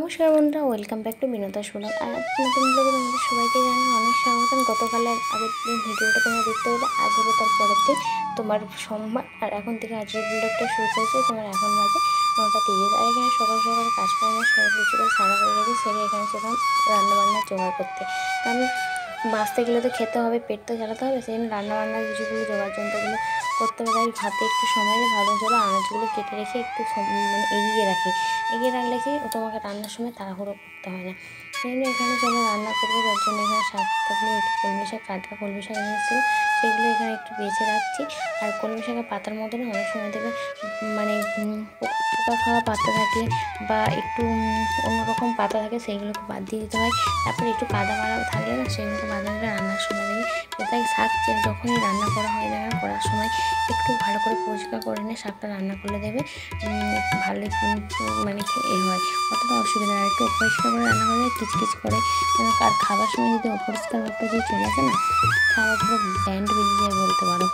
নমস্কার বন্ধুরা, welcome back to বিনোদাস blog. আর নতুন ব্লগে তোমাদের সবাইকে জানাই অনেক স্বাগতম। গতকালের আগের দিন ভিডিওটা তোমরা দেখতে পেলে, আজ হলো তার পরের দিন তোমার সোমবার। আর এখন থেকে আজকের ব্লগটা শুরু করেছে। তোমার এখন বাজে 9:30। আর এখানে সকাল সকাল কাজকর্ম সব কিছুটা সারা হয়ে গেছে। সেরে এখানে চললাম রান্নাবান্না জোগাড় করতে। কারণ বাঁচতে গেলে তো খেতে হবে, পেট তো চালাতে হবে। সেই জন্য রান্নাবান্নার কিছুগুলো জোগাড় যন্ত্রগুলো করতে হবে। তাই হাতে একটু সময় ভালো চলো আনাজগুলো কেটে রেখে একটু মানে এগিয়ে রাখি। এগিয়ে রাখলে কি তোমাকে রান্নার সময় তাড়াহুড়ো করতে হয় না। সেই জন্য এখানে চলো রান্না করবো। তার জন্য এখানে শাকটাগুলো একটু কলমি শাক কাটা কলমি শাক এনেছিলো, সেগুলো এখানে একটু বেছে রাখছি। আর কলমি শাকের পাতার মধ্যে না অনেক সময় দেবে মানে পোকা খাওয়া পাতা থাকে বা একটু অন্যরকম পাতা থাকে, সেইগুলোকে বাদ দিয়ে দিতে হয়। তারপরে একটু কাদা মারা থাকলে না সেগুলোকে বাদ দিলে রান্নার সময় দেবে। তাই শাক যখনই রান্না করা হয় না কেন, করার সময় একটু ভালো করে পরিষ্কার করে নিয়ে শাকটা রান্না করলে দেবে ভালো মানে হয়, অতটা অসুবিধা হয়। একটু অপরিষ্কার করে রান্না করলে কিচকিচ করে যেন। আর খাবার সময় যদি অপরিষ্কার ভাবটা যদি চলে আসে না, খাওয়া পুরো ব্যান্ড বেরিয়ে যায় বলতে পারো।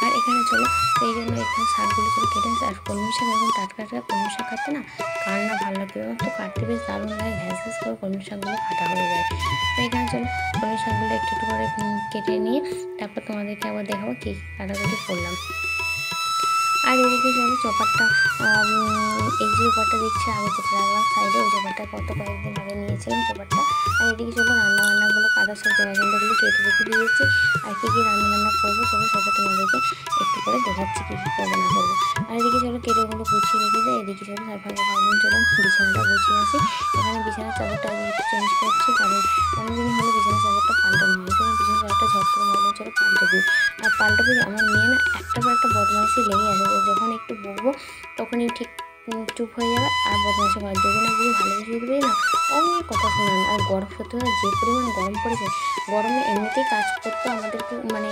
আর এখানে চলো এই জন্য এখানে শাকগুলো চলো কেটে আর কলমি শাক এরকম টাটকা কলমি শাক কাটতে না কার না ভালো লাগে, এবং তো কাটতে বেশ দারুণ লাগে। ঘ্যাস ঘ্যাস করে কলমি শাকগুলো কাটা হয়ে যায়। তো এখানে চলো কলমি শাকগুলো একটু একটু করে কেটে নিয়ে তারপর তোমাদেরকে আবার দেখাবো কী কাটাকুটি করলাম। আর এদিকে চলো চপারটা, এই যে চপারটা দেখছি আগে যেটা রাখলাম সাইডে, ওই চপারটা কয়েকদিন আগে নিয়েছিলাম চপারটা। আর এদিকে চলো রান্নাবান্নাগুলো কাটার সব জোগাড়যন্ত্রগুলো কেটে রেখে দিয়েছি। আর কী কী রান্নাবান্না করবো চলো সেটা তোমাদেরকে একটু করে দেখাচ্ছি কী কী করবো না করবো। আর এদিকে চলো কেটে ওগুলো গুছিয়ে রেখে দেয়। এদিকে চলো তারপরে ভাবলাম চলো বিছানাটা গুছিয়ে আসি। এখানে বিছানার চাদরটা আগে একটু চেঞ্জ করছি, কারণ অনেকদিন হলো বিছানার চাদরটা পাল্টানো হয়। এখানে বিছানার চাদরটা ঝট করে ভাবলাম চলো পাল্টে দিই। আর পাল্টাতে আমার মেয়ে না একটার পর একটা বদমাইশি লেগে আছে। যখন একটু বকবো তখনই ঠিক চুপ হয়ে যাবে আর বদমাইশি করে। যদি না বুঝি ভালোবেসে দিতে পারি না অনেক কথা শোনান। আর গরম সত্যি হয়, যে পরিমাণ গরম পড়েছে, গরমে এমনিতেই কাজ করতে আমাদেরকে মানে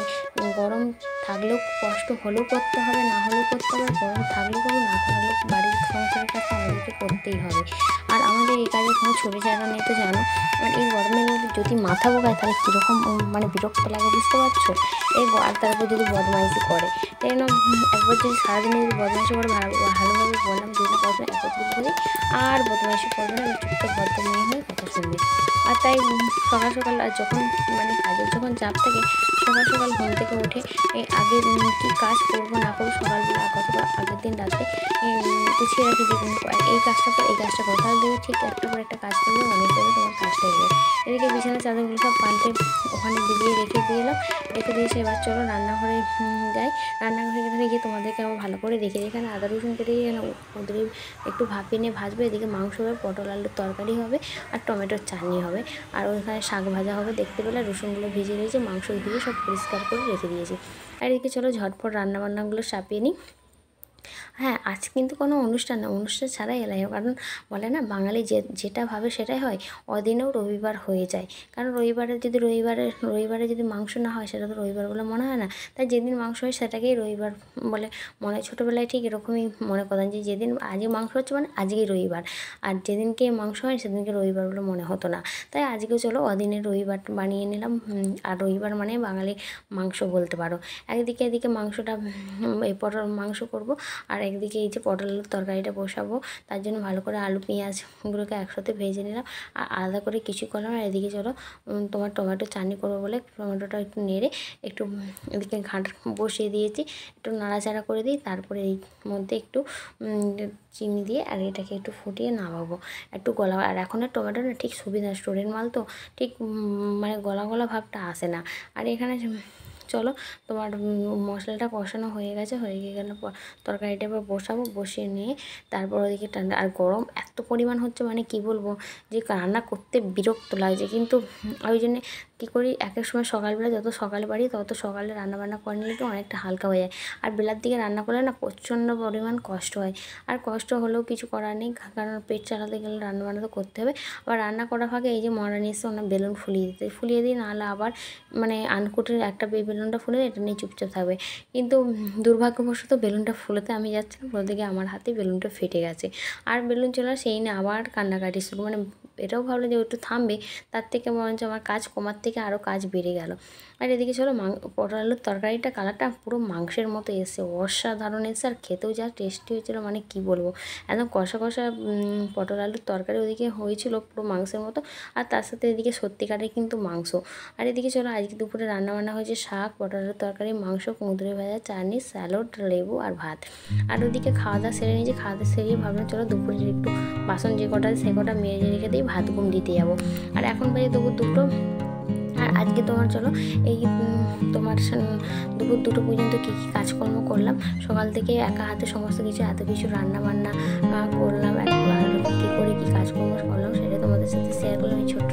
গরম থাকলেও কষ্ট হলেও করতে হবে, না হলেও করতে হবে। গরম থাকলেও করবো, না থাকলেও বাড়ির সংসারের কাজ আমাদেরকে করতেই হবে। আর আমাদের এই কাজে কোনো ছুটি জায়গা নেই তো জানো। আর এই গরমের মধ্যে যদি মাথা বোকায় তাহলে কীরকম মানে বিরক্ত লাগে বুঝতে পারছো। আর তারপর যদি বদমাইশি করে, তাই জন্য একবার যদি সারাদিনে যদি বদমাইশি করে ভালোভাবে বললাম যে না কথা একত্রিত করি আর বদমাইশি করবে না, আমি চুপচাপ ভদ্র মেয়ে হয়ে কথা শুনবে। আর তাই সকাল সকাল আর যখন মানে কাজের যখন চাপ থাকে, সকাল সকাল ঘুম থেকে উঠে আগে কী কাজ করবো না করবো সকালবেলা অথবা আগের দিন রাতে গুছিয়ে রাখি যে এই কাজটা পর এই কাজটা করো, তাহলে দেখবে ঠিক একটা পর একটা কাজ করবে, অনেক দেবে তোমার কাজটা এগোবে। এদিকে বিছানার চাদরগুলো সব পাল্টে ওখানে রেখে দিয়ে এলাম। রেখে দিয়েছে, এবার চলো রান্নাঘরে যাই। রান্নাঘরে গিয়ে তোমাদেরকে আবার ভালো করে দেখে এখানে আদা রসুন কেটে ওদের একটু ভাপিয়ে নিয়ে ভাজবে। এদিকে মাংস হবে, পটল আলুর তরকারি হবে, আর টমেটোর চাটনি হবে, আর ওইখানে শাক ভাজা হবে। দেখতে পেলে রসুনগুলো ভিজে রয়েছে, মাংস ধুয়ে সব পরিষ্কার করে রেখে দিয়েছি। আর এদিকে চলো ঝটপট রান্নাবান্নাগুলো চাপিয়ে নিই। হ্যাঁ, আজ কিন্তু কোনো অনুষ্ঠান না, অনুষ্ঠান ছাড়াই এলাই হোক, কারণ বলে না বাঙালি যেটা ভাবে সেটাই হয়। অদিনেও রবিবার হয়ে যায়, কারণ রবিবারে যদি মাংস না হয় সেটা তো রবিবার বলে মনে হয় না। তাই যেদিন মাংস হয় সেটাকেই রবিবার বলে মনে হয়। ছোটোবেলায় ঠিক এরকমই মনে করতাম যে যেদিন আজকে মাংস হচ্ছে মানে আজকেই রবিবার, আর যেদিনকে মাংস হয় সেদিনকে রবিবার বলে মনে হতো না। তাই আজকে চলো অদিনের রবিবার বানিয়ে নিলাম। আর রবিবার মানে বাঙালি মাংস বলতে পারো। এদিকে মাংসটা এই পটল মাংস করব, আর একদিকে এই যে পটল আলুর তরকারিটা বসাবো। তার জন্য ভালো করে আলু পেঁয়াজগুলোকে একসাথে ভেজে নিলাম আর আলাদা করে কিছু করলাম। আর এদিকে চলো তোমার টমেটো চাটনি করবো বলে টমেটোটা একটু নেড়ে একটু এদিকে ঘাঁট বসিয়ে দিয়েছি, একটু নাড়াচাড়া করে দিই। তারপরে এই মধ্যে একটু চিনি দিয়ে আর এটাকে একটু ফুটিয়ে নামাবো, একটু গলা। আর এখন আর টমেটো না ঠিক সুবিধা, স্টোরের মাল তো ঠিক মানে গলা গলা ভাবটা আসে না। আর এখানে চলো তোমার মশলাটা কষানো হয়ে গেলে তরকারিটা এবার বসাবো। বসিয়ে নিয়ে তারপর ওদিকে ঠান্ডা। আর গরম এত পরিমাণ হচ্ছে মানে কি বলবো, যে রান্না করতে বিরক্ত লাগছে। কিন্তু ওই জন্যে কী করি, একেক সময় সকালবেলা যত সকালে পারি তত সকালে রান্নাবান্না করে নিলে তো অনেকটা হালকা হয়ে যায়। আর বেলার দিকে রান্না করলে না প্রচণ্ড পরিমাণ কষ্ট হয়। আর কষ্ট হলেও কিছু করার নেই, কারণ পেট চালাতে গেলে রান্নাবান্না তো করতে হবে। আবার রান্না করার ফাঁকে এই যে মহারানি এসে ওনার বেলুন ফুলিয়ে দিই, নাহলে আবার মানে আনকুটের একটা বেলুনটা ফুলে এটা নিয়ে চুপচাপ থাকবে। কিন্তু দুর্ভাগ্যবশত বেলুনটা ফুলোতে আমি যাচ্ছিলাম, ওদিকে আমার হাতে বেলুনটা ফেটে গেছে। আর বেলুন চলা সেই না আবার কান্নাকাটি শুরু, মানে এটাও ভাবলাম যে একটু থামবে, তার থেকে বরঞ্চ আমার কাজ কমার থেকে আরও কাজ বেড়ে গেল। আর এদিকে চলো পটল আলুর তরকারিটা কালারটা পুরো মাংসের মতো এসে অসাধারণ এসে, আর খেতেও যা টেস্টি হয়েছিলো মানে কি বলবো, একদম কষা কষা পটল আলুর তরকারি ওদিকে হয়েছিল পুরো মাংসের মতো, আর তার সাথে এদিকে সত্যিকারের কিন্তু মাংস। আর এদিকে চলো আজকে দুপুরে রান্নাবান্না হয়েছে শাক, পটল আলুর তরকারি, মাংস, কুঁদরি ভাজা, চাটনি, স্যালাড, লেবু আর ভাত। আর ওদিকে খাওয়া দাওয়া সেরে নিয়েছি, খাওয়া দাওয়া সেরিয়ে ভাবলাম চলো দুপুরে একটু বাসন যে কটা সে কটা মেজে রেখে দিয়ে ভাত ঘুম দিতে যাবো। আর এখন বাজে দুপুর 2টো। আর আজকে তোমার চলো এই তোমার দুপুর 2টো পর্যন্ত কী কী কাজকর্ম করলাম, সকাল থেকে একা হাতে সমস্ত কিছু এত কিছু রান্না বান্না করলাম, আর কী করে কী কাজকর্ম করলাম সেটা তোমাদের সাথে শেয়ার করলাম এই ছোট্ট